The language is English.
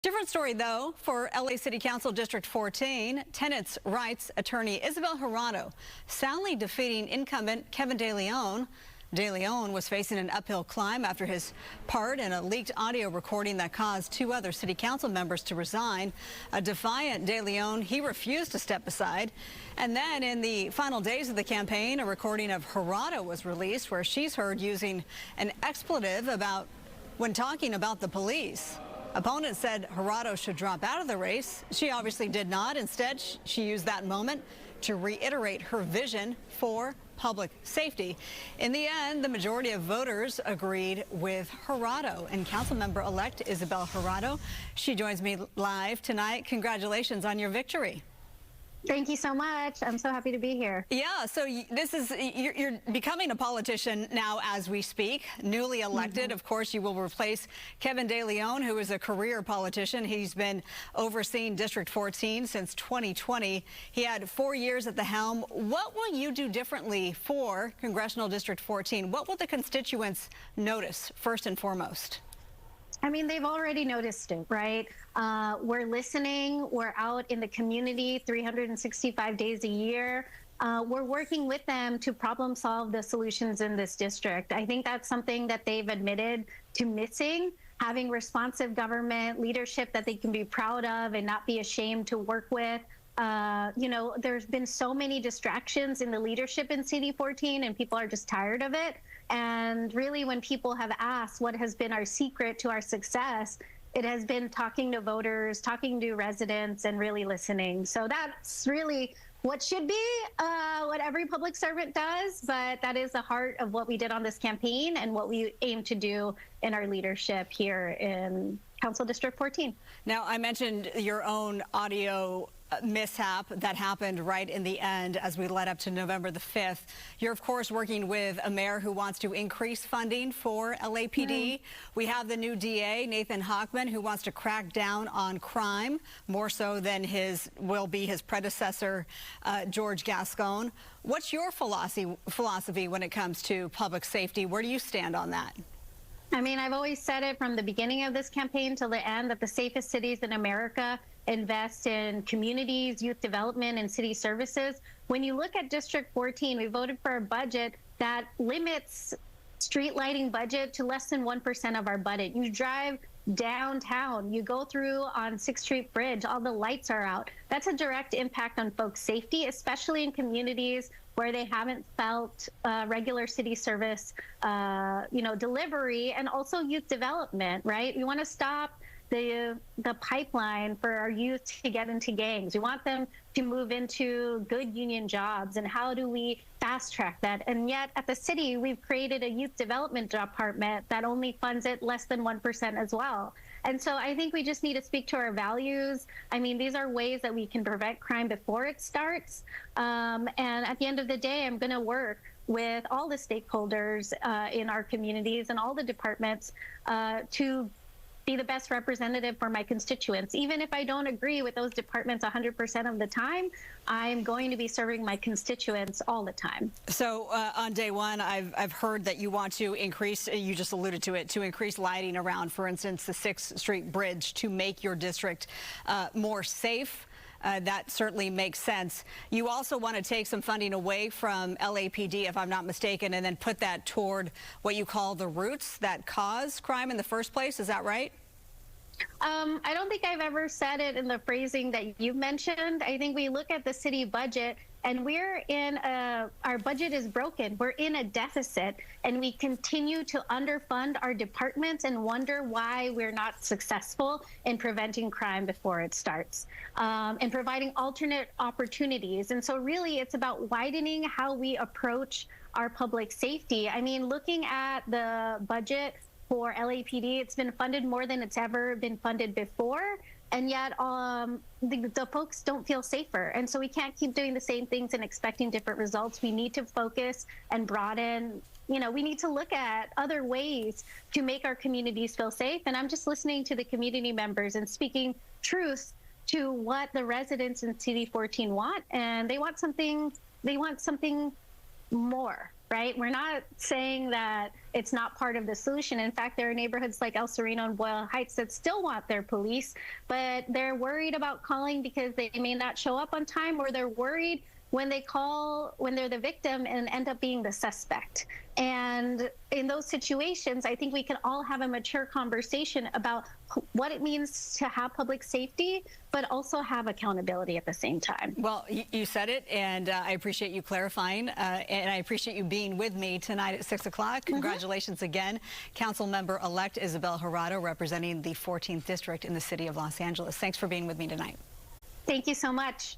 Different story, though, for LA City Council District 14. Tenants rights attorney Ysabel Jurado soundly defeating incumbent Kevin de Leon. De Leon was facing an uphill climb after his part in a leaked audio recording that caused two other city council members to resign. A defiant De Leon, he refused to step aside. And then in the final days of the campaign, a recording of Juardo was released where she's heard using an expletive when talking about the police. Opponents said Juarado should drop out of the race. She obviously did not. Instead, she used that moment to reiterate her vision for public safety. In the end, the majority of voters agreed with Juarado. And Councilmember-elect Ysabel Jurado, she joins me live tonight. Congratulations on your victory. Thank you so much. I'm so happy to be here. Yeah, so you're becoming a politician now as we speak, newly elected. Of course, you will replace Kevin de Leon, who is a career politician. He's been overseeing District 14 since 2020. He had 4 years at the helm. What will you do differently for Congressional District 14? What will the constituents notice first and foremost? I mean, they've already noticed it, right? We're listening. We're out in the community 365 days a year. We're working with them to problem solve the solutions in this district. I think that's something that they've admitted to missing, having responsive government leadership that they can be proud of and not be ashamed to work with. You know, there's been so many distractions in the leadership in City 14 and people are just tired of it. And really, when people have asked what has been our secret to our success, it has been talking to voters, talking to residents, and really listening. So that's really what should be what every public servant does, but that is the heart of what we did on this campaign and what we aim to do in our leadership here in Council District 14. Now, I mentioned your own audio mishap that happened right in the end as we led up to November the 5th. You're, of course, working with a mayor who wants to increase funding for LAPD. We have the new DA, Nathan Hochman, who wants to crack down on crime more so than will be his predecessor, George Gascon. What's your philosophy when it comes to public safety? Where do you stand on that? I mean, I've always said it from the beginning of this campaign till the end that the safest cities in America invest in communities, youth development, and city services. When you look at District 14, we voted for a budget that limits street lighting budget to less than 1% of our budget. You drive downtown, you go through on 6th Street Bridge, all the lights are out. That's a direct impact on folks' safety, especially in communities where they haven't felt regular city service, delivery, and also youth development, right? We want to stop the pipeline for our youth to get into gangs. We want them to move into good union jobs. And how do we fast track that? And yet at the city, we've created a youth development department that only funds it less than 1% as well. And so I think we just need to speak to our values. I mean, these are ways that we can prevent crime before it starts. And at the end of the day, I'm going to work with all the stakeholders in our communities and all the departments to be the best representative for my constituents. Even if I don't agree with those departments 100% of the time, I'm going to be serving my constituents all the time. So on day one, I've heard that you want to increase, you just alluded to it, to increase lighting around, for instance, the 6th Street Bridge to make your district more safe. That certainly makes sense. You also want to take some funding away from LAPD, if I'm not mistaken, and then put that toward what you call the roots that cause crime in the first place. Is that right? I don't think I've ever said it in the phrasing that you've mentioned. I think we look at the city budget and our budget is broken. We're in a deficit and we continue to underfund our departments and wonder why we're not successful in preventing crime before it starts and providing alternate opportunities. And so really it's about widening how we approach our public safety. I mean, looking at the budget for LAPD, it's been funded more than it's ever been funded before, and yet the folks don't feel safer. And so we can't keep doing the same things and expecting different results. We need to focus and broaden. You know, we need to look at other ways to make our communities feel safe. And I'm just listening to the community members and speaking truth to what the residents in City 14 want, and they want something more. right? We're not saying that it's not part of the solution. In fact, there are neighborhoods like El Sereno and Boyle Heights that still want their police, but they're worried about calling because they may not show up on time, or they're worried when they call when they're the victim and end up being the suspect. And in those situations, I think we can all have a mature conversation about what it means to have public safety, but also have accountability at the same time. Well, you said it, and I appreciate you clarifying, and I appreciate you being with me tonight at 6 o'clock. Congratulations again, Council Member-elect Ysabel Jurado, representing the 14th District in the city of Los Angeles. Thanks for being with me tonight. Thank you so much.